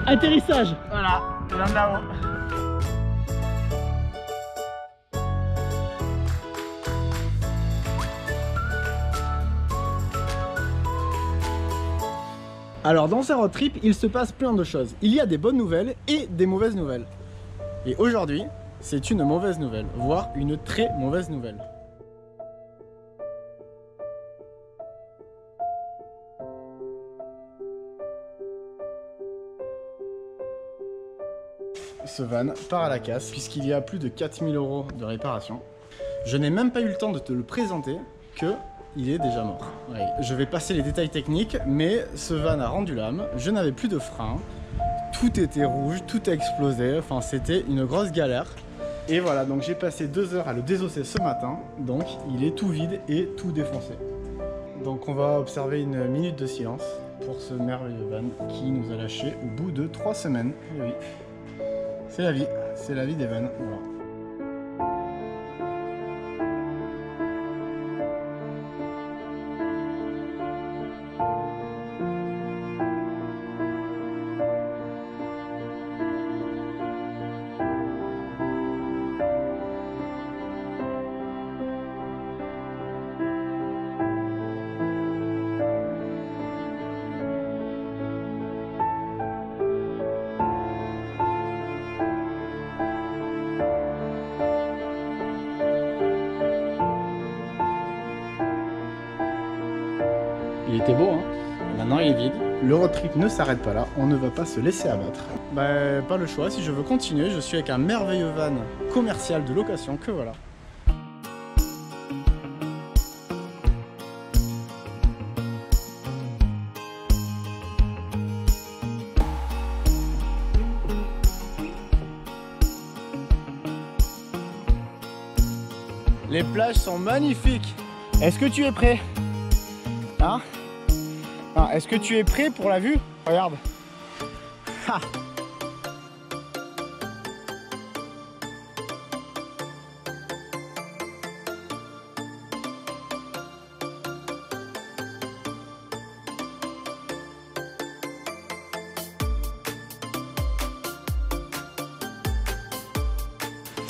Atterrissage. Voilà, je viens de là-haut. Alors dans un road trip, il se passe plein de choses. Il y a des bonnes nouvelles et des mauvaises nouvelles. Et aujourd'hui, c'est une mauvaise nouvelle, voire une très mauvaise nouvelle. Ce van part à la casse puisqu'il y a plus de 4000 € de réparation. Je n'ai même pas eu le temps de te le présenter que il est déjà mort. Ouais. Je vais passer les détails techniques, mais ce van a rendu l'âme, je n'avais plus de frein, tout était rouge, tout a explosé, enfin c'était une grosse galère. Et voilà, donc j'ai passé 2 heures à le désosser ce matin, donc il est tout vide et tout défoncé. Donc on va observer une minute de silence pour ce merveilleux van qui nous a lâché au bout de 3 semaines. Et oui, c'est la vie des vans. Voilà. Il était beau, hein. Maintenant il est vide. Le road trip ne s'arrête pas là, on ne va pas se laisser abattre. Bah, pas le choix, si je veux continuer, je suis avec un merveilleux van commercial de location que voilà. Les plages sont magnifiques. Est-ce que tu es prêt? Hein? Est-ce que tu es prêt pour la vue? Regarde. Ha.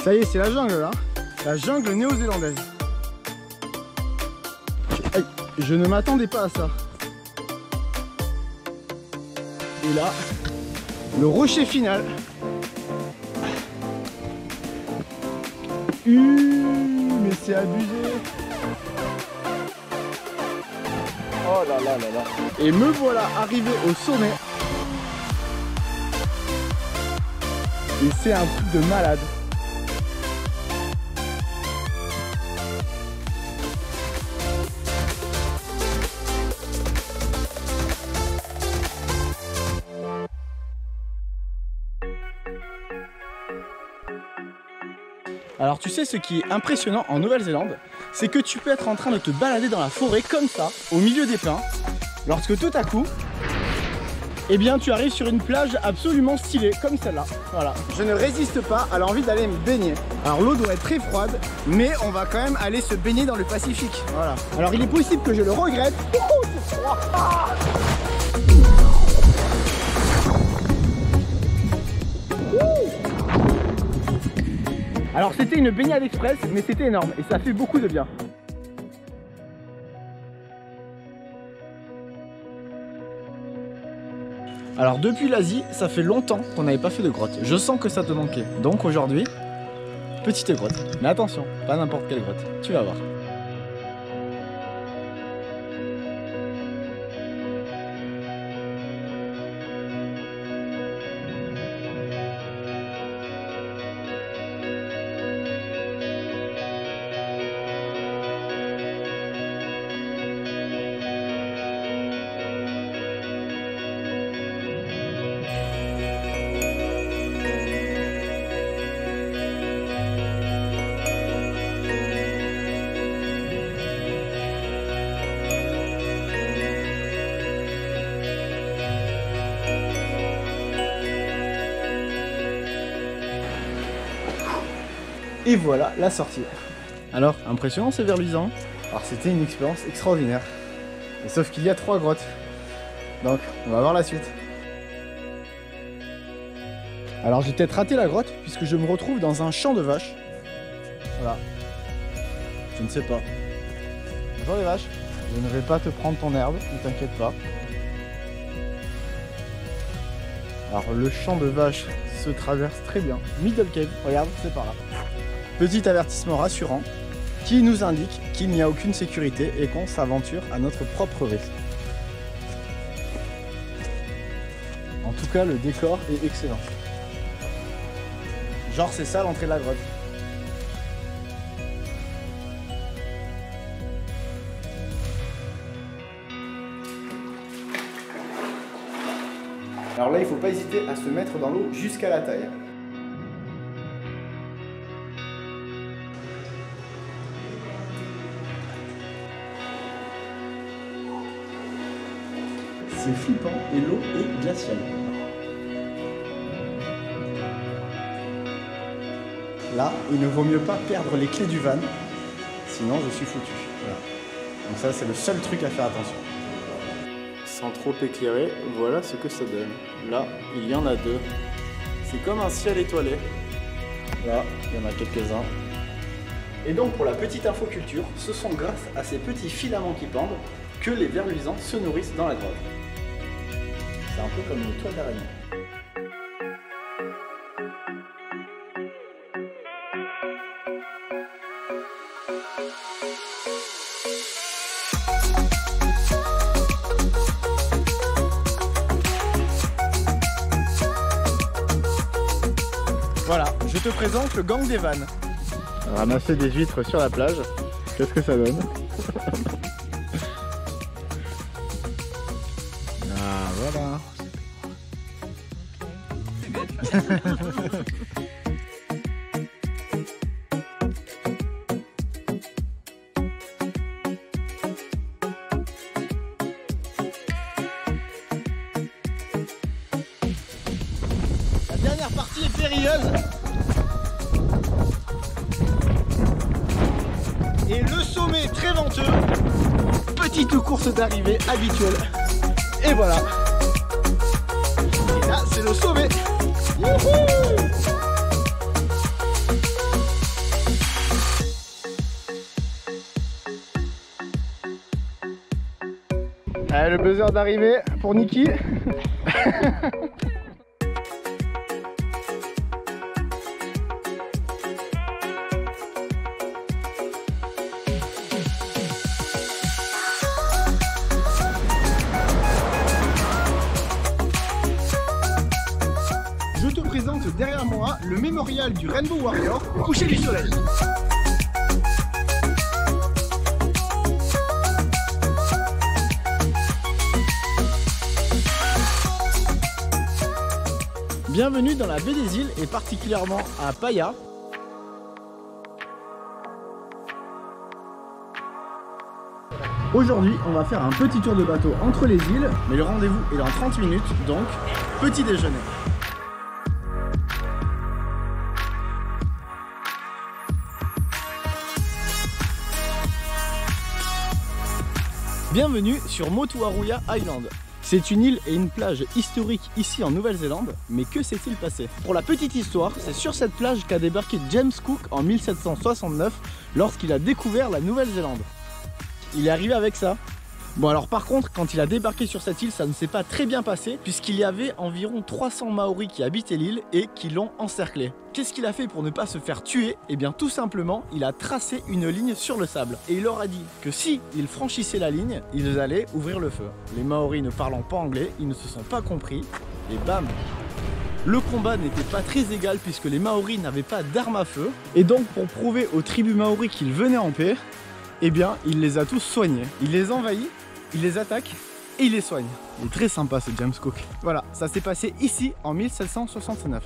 Ça y est, c'est la jungle là. La jungle néo-zélandaise. Je ne m'attendais pas à ça. Et là, le rocher final. Mais c'est abusé. Oh là là là là. Et me voilà arrivé au sommet. Et c'est un truc de malade. Alors tu sais ce qui est impressionnant en Nouvelle-Zélande, c'est que tu peux être en train de te balader dans la forêt comme ça, au milieu des pins, lorsque tout à coup, eh bien tu arrives sur une plage absolument stylée, comme celle-là. Voilà. Je ne résiste pas à l'envie d'aller me baigner. Alors l'eau doit être très froide, mais on va quand même aller se baigner dans le Pacifique. Voilà. Alors il est possible que je le regrette. Alors c'était une baignade express, mais c'était énorme et ça fait beaucoup de bien. Alors depuis l'Asie, ça fait longtemps qu'on n'avait pas fait de grotte. Je sens que ça te manquait. Donc aujourd'hui, petite grotte. Mais attention, pas n'importe quelle grotte. Tu vas voir. Et voilà la sortie. Alors, impressionnant, c'est verluisant. Alors c'était une expérience extraordinaire. Et sauf qu'il y a 3 grottes. Donc, on va voir la suite. Alors j'ai peut-être raté la grotte puisque je me retrouve dans un champ de vaches. Voilà. Je ne sais pas. Bonjour les vaches. Je ne vais pas te prendre ton herbe, ne t'inquiète pas. Alors le champ de vaches se traverse très bien. Middle Cave, regarde, c'est par là. Petit avertissement rassurant qui nous indique qu'il n'y a aucune sécurité et qu'on s'aventure à notre propre risque. En tout cas, le décor est excellent. Genre c'est ça l'entrée de la grotte. Alors là, il ne faut pas hésiter à se mettre dans l'eau jusqu'à la taille. C'est flippant et l'eau est glaciale. Là, il ne vaut mieux pas perdre les clés du van, sinon je suis foutu. Voilà. Donc ça, c'est le seul truc à faire attention. Sans trop éclairer, voilà ce que ça donne. Là, il y en a deux. C'est comme un ciel étoilé. Là, il y en a quelques-uns. Et donc pour la petite infoculture, ce sont grâce à ces petits filaments qui pendent que les vers luisants se nourrissent dans la grotte. C'est un peu comme une toile d'araignée. Voilà, je te présente le gang des vannes. Ramasser des huîtres sur la plage, qu'est-ce que ça donne? Ah voilà. La dernière partie est périlleuse. Et le sommet très venteux. Petite course d'arrivée habituelle. Et voilà. Et là, c'est le sommet. Youhou! Allez, le buzzer d'arrivée pour Niki. Je te présente derrière moi le mémorial du Rainbow Warrior au coucher du soleil. Bienvenue dans la baie des îles et particulièrement à Paia. Aujourd'hui, on va faire un petit tour de bateau entre les îles, mais le rendez-vous est dans 30 minutes, donc petit déjeuner. Bienvenue sur Motuaruya Island. C'est une île et une plage historique ici en Nouvelle-Zélande, mais que s'est-il passé? Pour la petite histoire, c'est sur cette plage qu'a débarqué James Cook en 1769 lorsqu'il a découvert la Nouvelle-Zélande. Il est arrivé avec ça. Bon alors par contre, quand il a débarqué sur cette île, ça ne s'est pas très bien passé puisqu'il y avait environ 300 Maoris qui habitaient l'île et qui l'ont encerclé. Qu'est-ce qu'il a fait pour ne pas se faire tuer? Eh bien tout simplement, il a tracé une ligne sur le sable et il leur a dit que si ils franchissaient la ligne, ils allaient ouvrir le feu. Les Maoris ne parlant pas anglais, ils ne se sont pas compris et bam! Le combat n'était pas très égal puisque les Maoris n'avaient pas d'armes à feu et donc pour prouver aux tribus Maoris qu'ils venaient en paix, eh bien il les a tous soignés. Il les envahit, il les attaque et il les soigne. Il est très sympa ce James Cook. Voilà, ça s'est passé ici en 1769.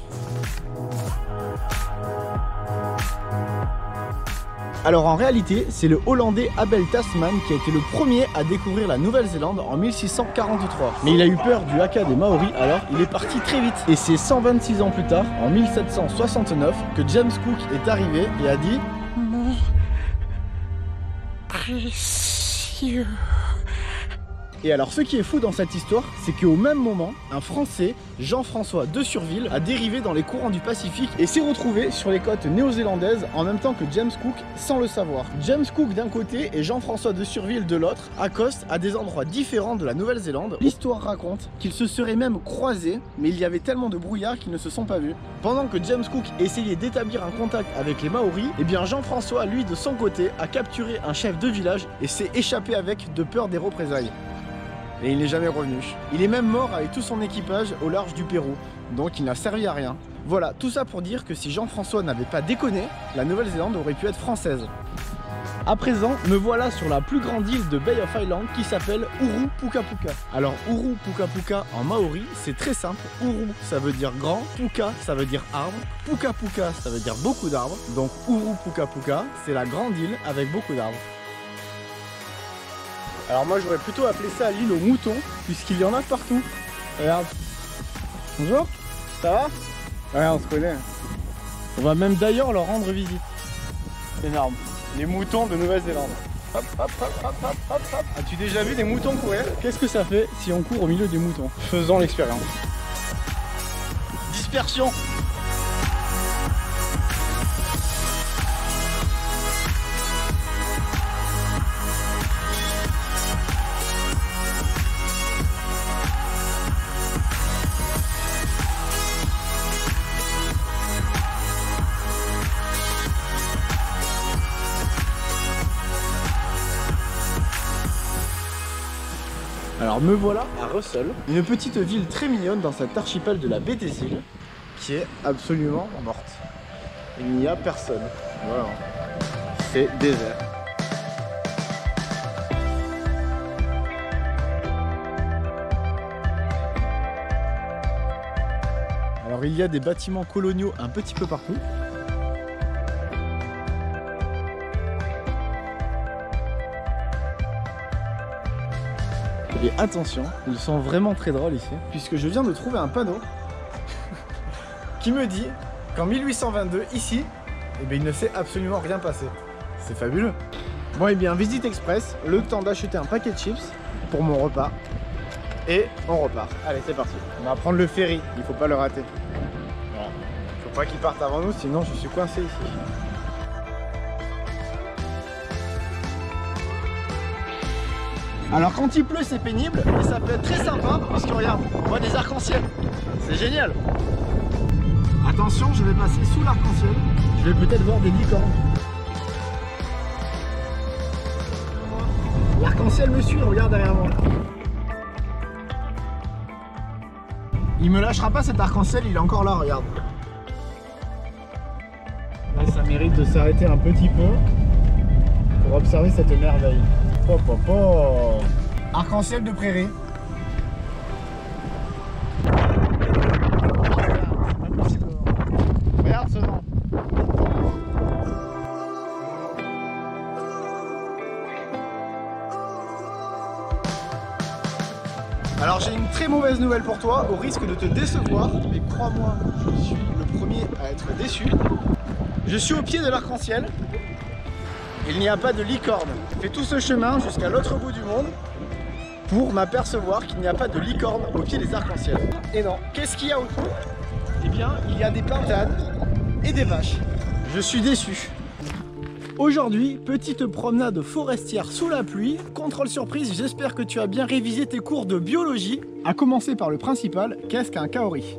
Alors en réalité, c'est le Hollandais Abel Tasman qui a été le premier à découvrir la Nouvelle-Zélande en 1643. Mais il a eu peur du haka des Maoris, alors il est parti très vite. Et c'est 126 ans plus tard, en 1769, que James Cook est arrivé et a dit « Mon précieux Et alors ce qui est fou dans cette histoire, c'est qu'au même moment, un Français, Jean-François de Surville, a dérivé dans les courants du Pacifique et s'est retrouvé sur les côtes néo-zélandaises en même temps que James Cook sans le savoir. James Cook d'un côté et Jean-François de Surville de l'autre accostent à des endroits différents de la Nouvelle-Zélande. L'histoire raconte qu'ils se seraient même croisés, mais il y avait tellement de brouillard qu'ils ne se sont pas vus. Pendant que James Cook essayait d'établir un contact avec les Maoris, eh bien Jean-François, lui de son côté, a capturé un chef de village et s'est échappé avec de peur des représailles. Et il n'est jamais revenu. Il est même mort avec tout son équipage au large du Pérou, donc il n'a servi à rien. Voilà, tout ça pour dire que si Jean-François n'avait pas déconné, la Nouvelle-Zélande aurait pu être française. À présent, me voilà sur la plus grande île de Bay of Island qui s'appelle Uru Puka Puka. Alors Uru Puka Puka en maori, c'est très simple. Uru, ça veut dire grand, Puka, ça veut dire arbre, Puka Puka, ça veut dire beaucoup d'arbres. Donc Uru Puka Puka, c'est la grande île avec beaucoup d'arbres. Alors moi j'aurais plutôt appelé ça l'île aux moutons, puisqu'il y en a partout. Regarde. Bonjour, ça va? Ouais, on se connaît. On va même d'ailleurs leur rendre visite. Énorme. Les moutons de Nouvelle-Zélande. Hop, hop, hop, hop, hop, hop, hop. As-tu déjà vu des moutons courir? Qu'est-ce que ça fait si on court au milieu des moutons? Faisons l'expérience. Dispersion. Alors me voilà à Russell, une petite ville très mignonne dans cet archipel de la baie des îles, qui est absolument morte. Il n'y a personne. Voilà. C'est désert. Alors il y a des bâtiments coloniaux un petit peu partout. Et attention, ils sont vraiment très drôles ici, puisque je viens de trouver un panneau qui me dit qu'en 1822, ici, eh bien, il ne s'est absolument rien passé. C'est fabuleux. Bon, et bien, visite express, le temps d'acheter un paquet de chips pour mon repas. Et on repart. Allez, c'est parti. On va prendre le ferry, il faut pas le rater. Voilà. Faut pas qu'il parte avant nous, sinon je suis coincé ici. Alors quand il pleut c'est pénible, mais ça peut être très sympa parce que regarde, on voit des arcs-en-ciel. C'est génial. Attention, je vais passer sous l'arc-en-ciel. Je vais peut-être voir des licornes. L'arc-en-ciel me suit, regarde derrière moi. Il me lâchera pas cet arc-en-ciel, il est encore là, regarde. Là ça mérite de s'arrêter un petit peu pour observer cette merveille. Hop, hop, hop. Arc-en-ciel de prairie. C'est pas possible. Regarde ce vent. Alors j'ai une très mauvaise nouvelle pour toi, au risque de te décevoir, mais crois-moi, je suis le premier à être déçu. Je suis au pied de l'arc-en-ciel. Il n'y a pas de licorne. J'ai fait tout ce chemin jusqu'à l'autre bout du monde pour m'apercevoir qu'il n'y a pas de licorne au pied des arcs-en-ciel. Et non, qu'est-ce qu'il y a autour? Eh bien, il y a des pintades et des vaches. Je suis déçu. Aujourd'hui, petite promenade forestière sous la pluie. Contrôle surprise, j'espère que tu as bien révisé tes cours de biologie. À commencer par le principal, qu'est-ce qu'un kaori?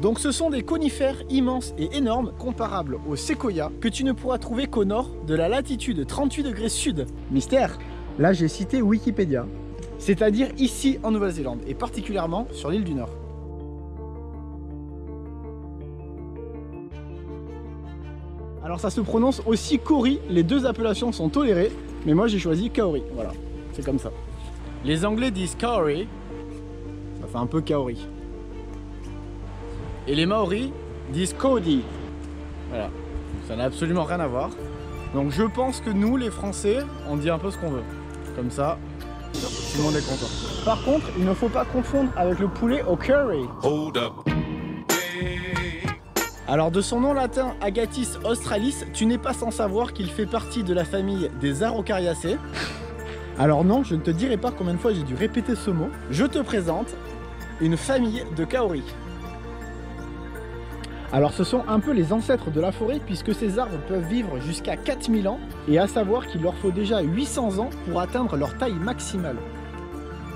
Donc ce sont des conifères immenses et énormes comparables aux séquoias que tu ne pourras trouver qu'au nord de la latitude 38 degrés sud. Mystère, là j'ai cité Wikipédia, c'est-à-dire ici en Nouvelle-Zélande et particulièrement sur l'île du Nord. Alors ça se prononce aussi kauri, les deux appellations sont tolérées, mais moi j'ai choisi kaori, voilà, c'est comme ça. Les Anglais disent kaori, ça fait un peu kaori. Et les Maoris disent Cody. Voilà, ça n'a absolument rien à voir. Donc je pense que nous, les Français, on dit un peu ce qu'on veut. Comme ça, tout le monde est content. Par contre, il ne faut pas confondre avec le poulet au curry. Hold up. Hey. Alors de son nom latin Agathis australis, tu n'es pas sans savoir qu'il fait partie de la famille des Araucariacées. Alors non, je ne te dirai pas combien de fois j'ai dû répéter ce mot. Je te présente une famille de kaori. Alors ce sont un peu les ancêtres de la forêt puisque ces arbres peuvent vivre jusqu'à 4000 ans et à savoir qu'il leur faut déjà 800 ans pour atteindre leur taille maximale.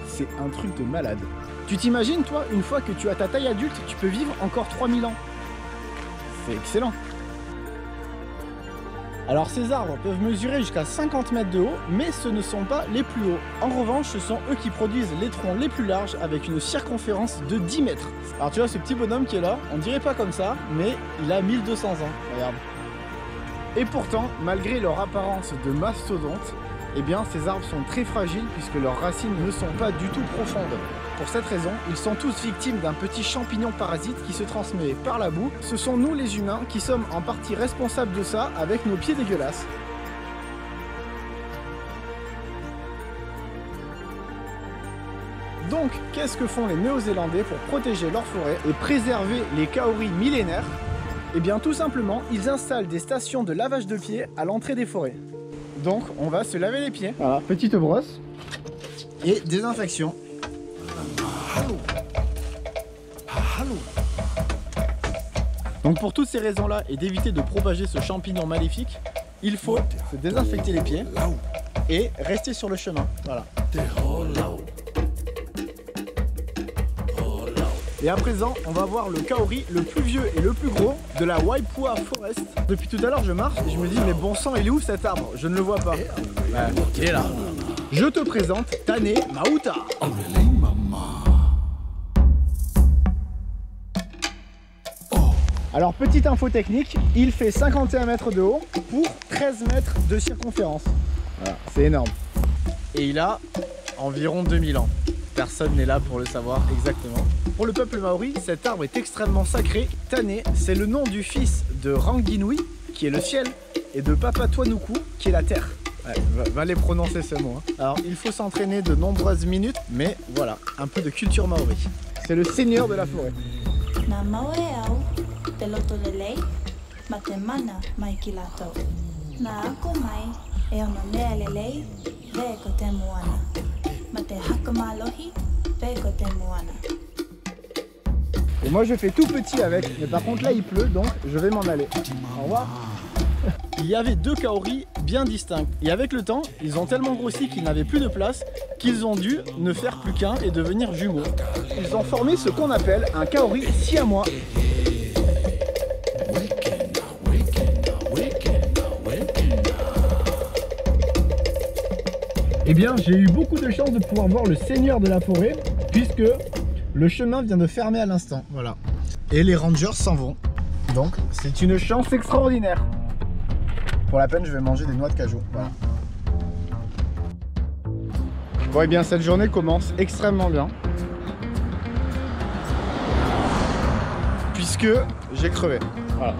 C'est un truc de malade. Tu t'imagines toi, une fois que tu as ta taille adulte, tu peux vivre encore 3000 ans. C'est excellent. Alors ces arbres peuvent mesurer jusqu'à 50 mètres de haut, mais ce ne sont pas les plus hauts. En revanche, ce sont eux qui produisent les troncs les plus larges avec une circonférence de 10 mètres. Alors tu vois ce petit bonhomme qui est là, on dirait pas comme ça, mais il a 1200 ans, regarde. Et pourtant, malgré leur apparence de mastodonte, eh bien ces arbres sont très fragiles puisque leurs racines ne sont pas du tout profondes. Pour cette raison, ils sont tous victimes d'un petit champignon parasite qui se transmet par la boue. Ce sont nous les humains qui sommes en partie responsables de ça avec nos pieds dégueulasses. Donc, qu'est-ce que font les Néo-Zélandais pour protéger leur forêt et préserver les kaori millénaires? Eh bien tout simplement, ils installent des stations de lavage de pieds à l'entrée des forêts. Donc on va se laver les pieds. Voilà, petite brosse et désinfection. Donc pour toutes ces raisons-là et d'éviter de propager ce champignon maléfique, il faut se désinfecter les pieds et rester sur le chemin. Voilà. Et à présent, on va voir le kaori le plus vieux et le plus gros de la Waipua Forest. Depuis tout à l'heure, je marche et je me dis, mais bon sang, il est où cet arbre? Je ne le vois pas. Il est là. Je te présente Tane Mauta. Alors, petite info technique, il fait 51 mètres de haut pour 13 mètres de circonférence. Voilà, c'est énorme. Et il a environ 2000 ans. Personne n'est là pour le savoir exactement. Pour le peuple maori, cet arbre est extrêmement sacré. Tane, c'est le nom du fils de Ranginui, qui est le ciel, et de Papatuanuku, qui est la terre. Ouais, va les prononcer ce mot. Hein. Alors, il faut s'entraîner de nombreuses minutes, mais voilà, un peu de culture maori. C'est le seigneur de la forêt. Et moi je fais tout petit avec, mais par contre là il pleut donc je vais m'en aller. Au revoir. Il y avait deux kaori bien distincts et avec le temps ils ont tellement grossi qu'ils n'avaient plus de place qu'ils ont dû ne faire plus qu'un et devenir jumeaux. Ils ont formé ce qu'on appelle un kaori siamois. Eh bien, j'ai eu beaucoup de chance de pouvoir voir le seigneur de la forêt, puisque le chemin vient de fermer à l'instant. Voilà. Et les rangers s'en vont. Donc, c'est une chance extraordinaire. Pour la peine, je vais manger des noix de cajou. Voilà. Bon, eh bien, cette journée commence extrêmement bien. Puisque j'ai crevé. Voilà.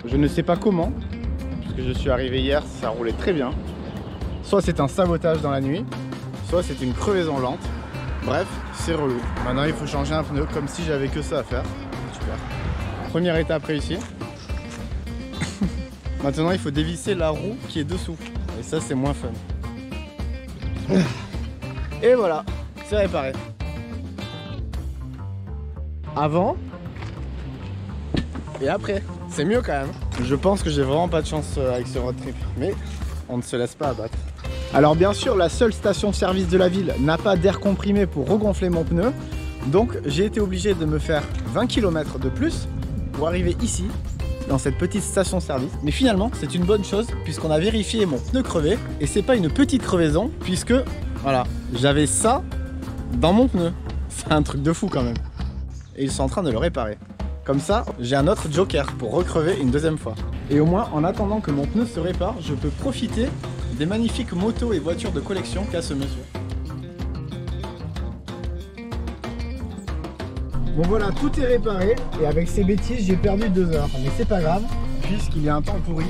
Je ne sais pas comment. Je suis arrivé hier, ça roulait très bien. Soit c'est un sabotage dans la nuit, soit c'est une crevaison lente. Bref, c'est relou. Maintenant il faut changer un pneu comme si j'avais que ça à faire. Super. Première étape réussie. Maintenant il faut dévisser la roue qui est dessous. Et ça c'est moins fun. Et voilà, c'est réparé. Avant et après. C'est mieux quand même. Je pense que j'ai vraiment pas de chance avec ce road trip, mais on ne se laisse pas abattre. Alors bien sûr, la seule station-service de la ville n'a pas d'air comprimé pour regonfler mon pneu, donc j'ai été obligé de me faire 20 km de plus pour arriver ici, dans cette petite station-service. Mais finalement, c'est une bonne chose puisqu'on a vérifié mon pneu crevé et c'est pas une petite crevaison puisque, voilà, j'avais ça dans mon pneu. C'est un truc de fou quand même. Et ils sont en train de le réparer. Comme ça, j'ai un autre joker pour recrever une deuxième fois. Et au moins, en attendant que mon pneu se répare, je peux profiter des magnifiques motos et voitures de collection qu'a ce monsieur. Bon voilà, tout est réparé et avec ces bêtises, j'ai perdu 2 heures. Mais c'est pas grave, puisqu'il y a un temps pourri.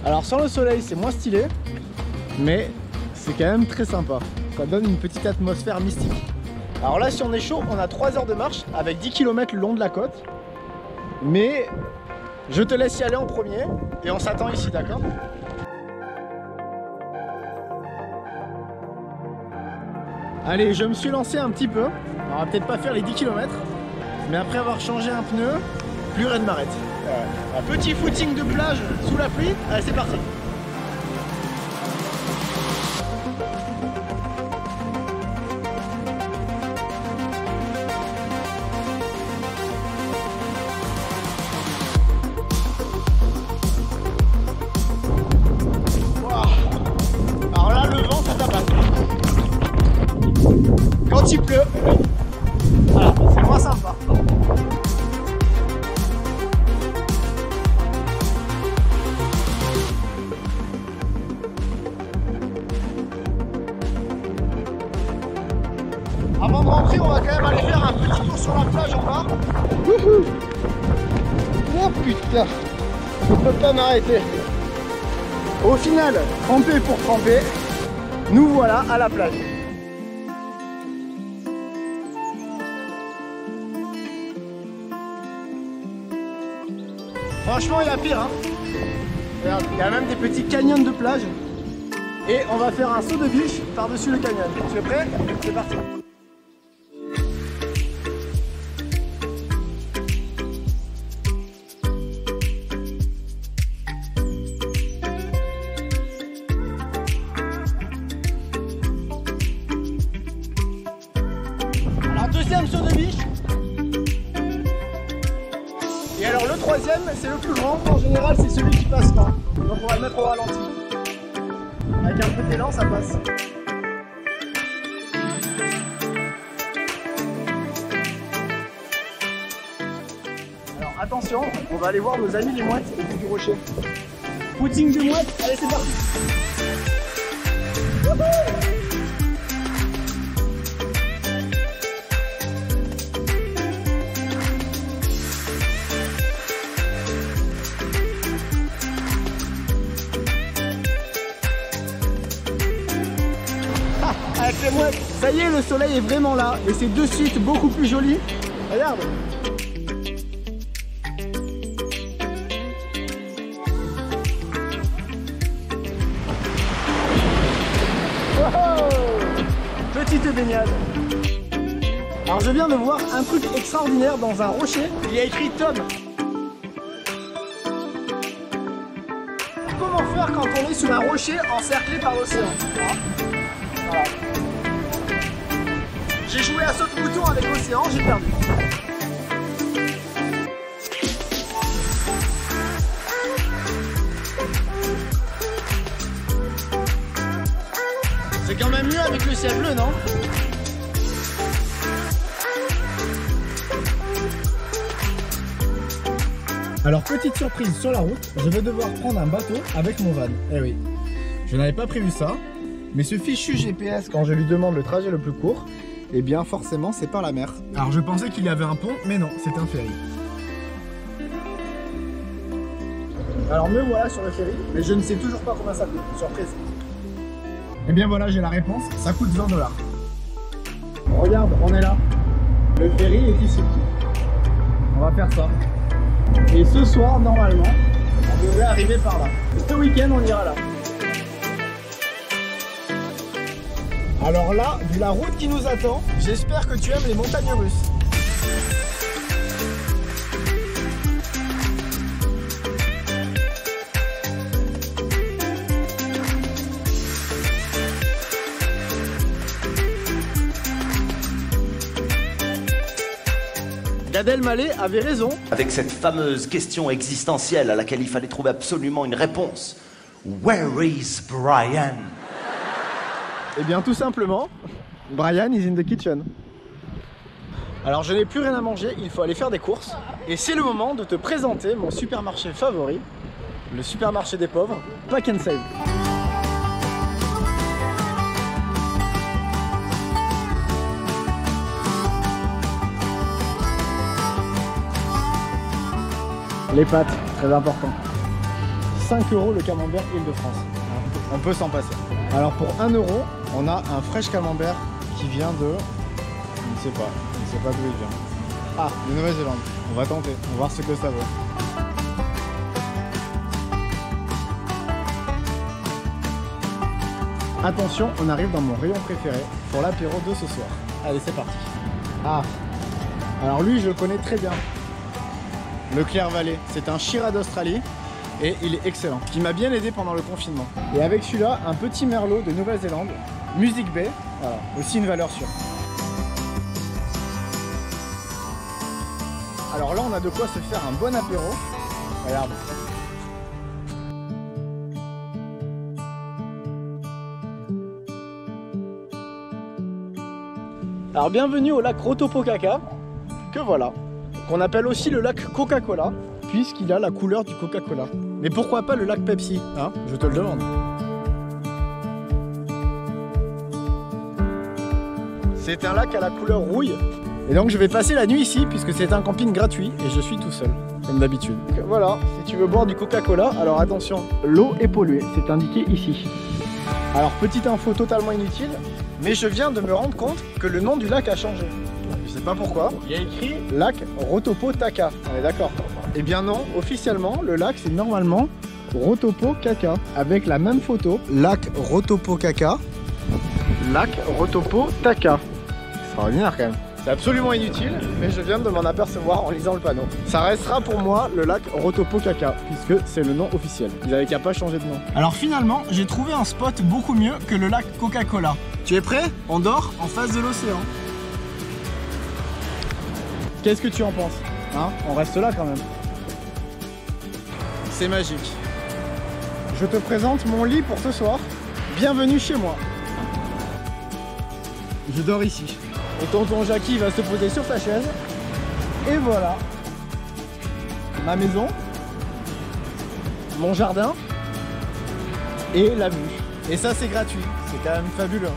Alors sans le soleil, c'est moins stylé, mais c'est quand même très sympa. Ça donne une petite atmosphère mystique. Alors là, si on est chaud, on a 3 heures de marche avec 10 km le long de la côte. Mais je te laisse y aller en premier et on s'attend ici, d'accord? Allez, je me suis lancé un petit peu. On va peut-être pas faire les 10 km, mais après avoir changé un pneu, plus rien ne m'arrête. Un petit footing de plage sous la pluie. Allez, c'est parti. Alors là, le vent, ça tabasse. Quand il pleut, voilà, c'est moins sympa. Avant de rentrer, on va quand même aller faire un petit tour sur la plage en bas. Wouhou! Oh putain, je peux pas m'arrêter. Au final, tremper pour tremper, nous voilà à la plage. Franchement, il y a pire, hein. Regarde, il y a même des petits canyons de plage. Et on va faire un saut de biche par-dessus le canyon. Tu es prêt? C'est parti. Alors, deuxième saut de biche. Et alors le troisième, c'est le plus grand. En général, c'est celui qui passe pas. Donc on va le mettre au ralenti. Avec un peu d'élan, ça passe. Alors attention, on va aller voir nos amis les mouettes au bout du rocher. Footing de mouettes, allez c'est parti. Avec les mouettes, ça y est, le soleil est vraiment là et c'est de suite beaucoup plus joli. Regarde. Oh, petite baignade. Alors je viens de voir un truc extraordinaire dans un rocher. Il y a écrit Tom. Comment faire quand on est sur un rocher encerclé par l'océan? Voilà. J'ai joué à saute-mouton avec l'océan, j'ai perdu. C'est quand même mieux avec le ciel bleu, non? Alors petite surprise sur la route, je vais devoir prendre un bateau avec mon van. Eh oui, je n'avais pas prévu ça, mais ce fichu GPS, quand je lui demande le trajet le plus court, eh bien forcément c'est par la mer. Alors je pensais qu'il y avait un pont, mais non, c'est un ferry. Alors me voilà sur le ferry, mais je ne sais toujours pas combien ça coûte, surprise. Eh bien voilà, j'ai la réponse, ça coûte 20 $. Regarde, on est là. Le ferry est ici. On va faire ça. Et ce soir, normalement, on devrait arriver par là. Ce week-end, on ira là. Alors là, vu la route qui nous attend, j'espère que tu aimes les montagnes russes. Gad Elmaleh avait raison. Avec cette fameuse question existentielle à laquelle il fallait trouver absolument une réponse. Where is Brian? Eh bien tout simplement, Brian is in the kitchen. Alors je n'ai plus rien à manger, il faut aller faire des courses. Et c'est le moment de te présenter mon supermarché favori, le supermarché des pauvres, Pack and Save. Les pâtes, très important. 5 € le camembert Île-de-France. On peut s'en passer. Alors pour 1 €, on a un fraîche camembert qui vient de... Je ne sais pas d'où il vient. Ah, de Nouvelle-Zélande. On va tenter, on va voir ce que ça vaut. Attention, on arrive dans mon rayon préféré pour l'apéro de ce soir. Allez, c'est parti. Ah, alors lui, je le connais très bien. Le Clair Valley, c'est un Shiraz d'Australie et il est excellent. Qui m'a bien aidé pendant le confinement. Et avec celui-là, un petit Merlot de Nouvelle-Zélande, Music Bay, voilà, aussi une valeur sûre. Alors là, on a de quoi se faire un bon apéro. Regarde. Alors bienvenue au lac Rotopokaka, que voilà, qu'on appelle aussi le lac Coca-Cola, puisqu'il a la couleur du Coca-Cola. Mais pourquoi pas le lac Pepsi, hein? Je te le demande. C'est un lac à la couleur rouille. Et donc je vais passer la nuit ici, puisque c'est un camping gratuit, et je suis tout seul, comme d'habitude. Voilà, si tu veux boire du Coca-Cola, alors attention, l'eau est polluée, c'est indiqué ici. Alors petite info totalement inutile, mais je viens de me rendre compte que le nom du lac a changé. Je sais pas pourquoi. Il y a écrit lac Rotopokaka. On est d'accord? Eh bien non, officiellement, le lac c'est normalement Rotopokaka. Avec la même photo. Lac Rotopokaka. Lac Rotopokaka. Extraordinaire quand même. C'est absolument inutile, mais je viens de m'en apercevoir en lisant le panneau. Ça restera pour moi le lac Rotopokaka, puisque c'est le nom officiel. Ils n'avaient qu'à pas changer de nom. Alors finalement, j'ai trouvé un spot beaucoup mieux que le lac Coca-Cola. Tu es prêt? On dort en face de l'océan. Qu'est-ce que tu en penses? Hein? On reste là quand même. C'est magique. Je te présente mon lit pour ce soir. Bienvenue chez moi. Je dors ici. Et tonton Jackie va se poser sur sa chaise. Et voilà. Ma maison. Mon jardin. Et la vue. Et ça c'est gratuit. C'est quand même fabuleux.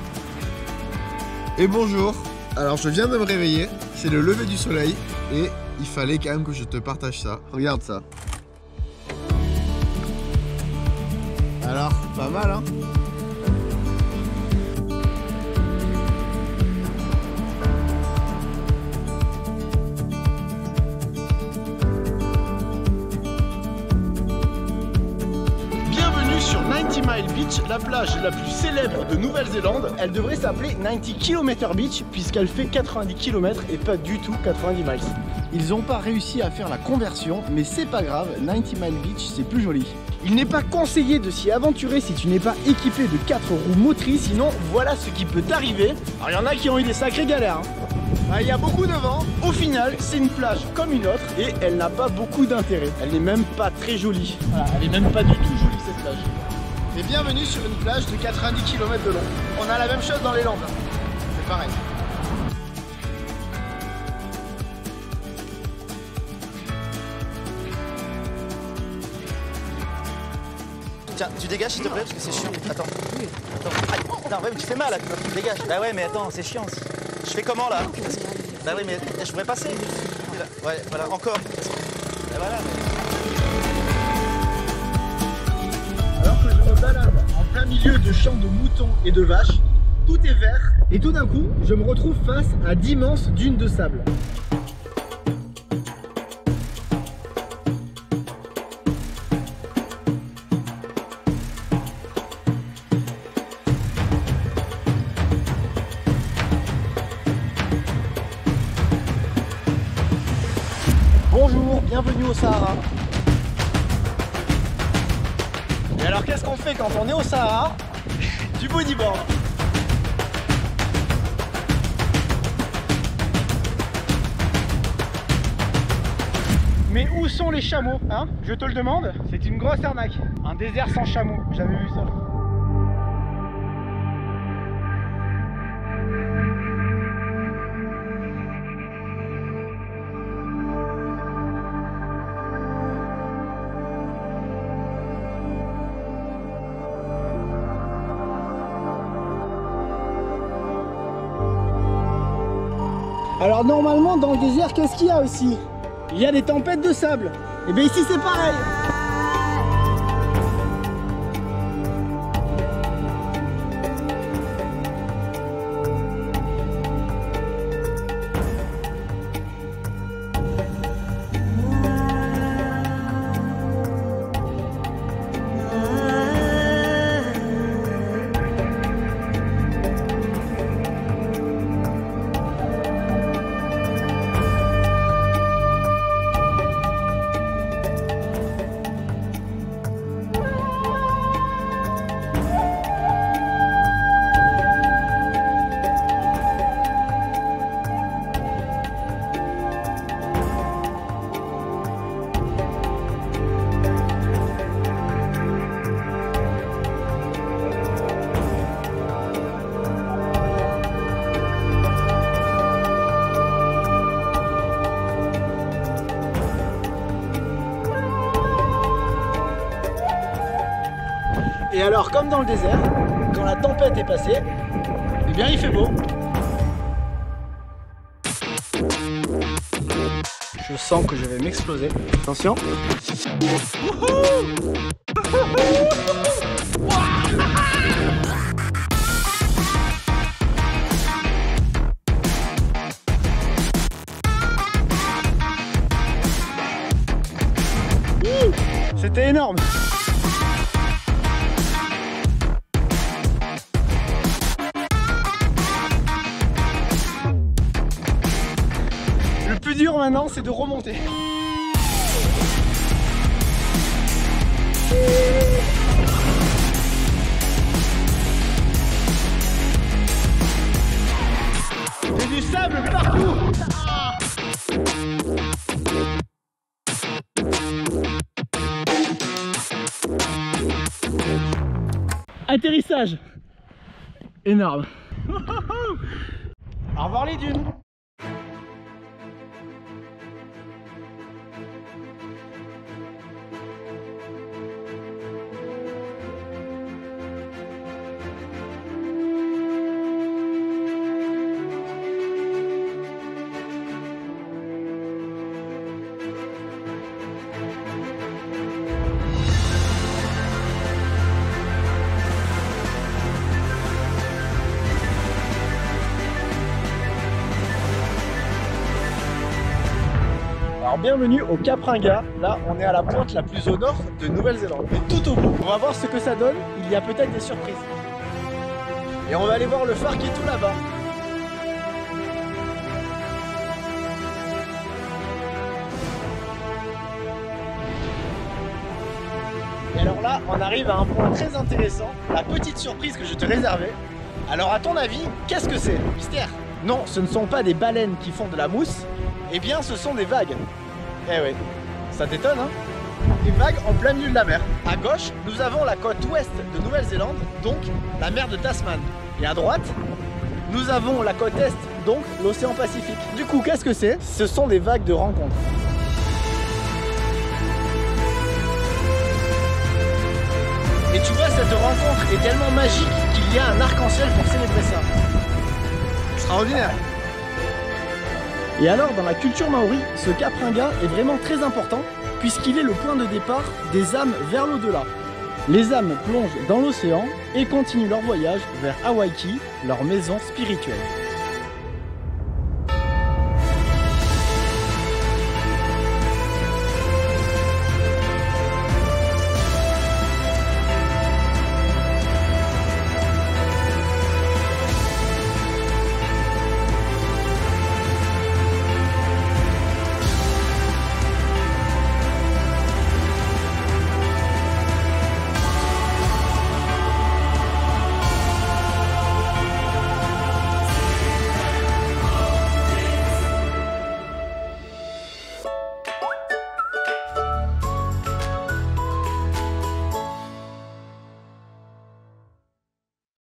Et bonjour. Alors je viens de me réveiller. C'est le lever du soleil. Et il fallait quand même que je te partage ça. Regarde ça. Alors, pas mal hein? Sur 90 Mile Beach, la plage la plus célèbre de Nouvelle-Zélande. Elle devrait s'appeler 90 km Beach puisqu'elle fait 90 km et pas du tout 90 miles. Ils n'ont pas réussi à faire la conversion, mais c'est pas grave, 90 Mile Beach c'est plus joli. Il n'est pas conseillé de s'y aventurer si tu n'es pas équipé de 4 roues motrices, sinon voilà ce qui peut t'arriver. Alors il y en a qui ont eu des sacrées galères. Il y a beaucoup de vent. Au final, c'est une plage comme une autre et elle n'a pas beaucoup d'intérêt. Elle n'est même pas très jolie. Voilà, elle n'est même pas du tout jolie cette plage. Et bienvenue sur une plage de 90 km de long. On a la même chose dans les Landes. C'est pareil. Tiens, tu dégages s'il te plaît parce que c'est chiant. Attends. Attends. Non, ouais, mais tu fais mal là, tu dégages. Bah ouais, mais attends, c'est chiant. Je fais comment là? Bah oui, mais je pourrais passer. Ouais, voilà, encore. Et voilà. Alors que je me balade en plein milieu de champs de moutons et de vaches, tout est vert et tout d'un coup, je me retrouve face à d'immenses dunes de sable. Bonjour, bienvenue au Sahara. Et alors qu'est-ce qu'on fait quand on est au Sahara? Du bodyboard. Mais où sont les chameaux, hein? Je te le demande, c'est une grosse arnaque. Un désert sans chameaux, j'avais vu ça. Alors normalement dans le désert, qu'est-ce qu'il y a aussi? Il y a des tempêtes de sable. Et bien ici c'est pareil. Et alors, comme dans le désert, quand la tempête est passée, eh bien il fait beau. Je sens que je vais m'exploser. Attention. C'était énorme. Le plus dur maintenant, c'est de remonter. J'ai du sable partout. Ah. Atterrissage énorme. Au revoir les dunes. Alors bienvenue au Cap Ringa, là on est à la pointe la plus au nord de Nouvelle-Zélande. Et tout au bout, on va voir ce que ça donne, il y a peut-être des surprises. Et on va aller voir le phare qui est tout là-bas. Et alors là, on arrive à un point très intéressant, la petite surprise que je te réservais. Alors à ton avis, qu'est-ce que c'est? Mystère? Non, ce ne sont pas des baleines qui font de la mousse, eh bien ce sont des vagues. Eh oui, ça t'étonne hein? Des vagues en plein milieu de la mer. À gauche, nous avons la côte ouest de Nouvelle-Zélande, donc la mer de Tasman. Et à droite, nous avons la côte est, donc l'océan Pacifique. Du coup, qu'est-ce que c'est? Ce sont des vagues de rencontre. Et tu vois, cette rencontre est tellement magique qu'il y a un arc-en-ciel pour célébrer ça. Extraordinaire. Et alors, dans la culture maori, ce Cap Ringa est vraiment très important puisqu'il est le point de départ des âmes vers l'au-delà. Les âmes plongent dans l'océan et continuent leur voyage vers Hawaii, leur maison spirituelle.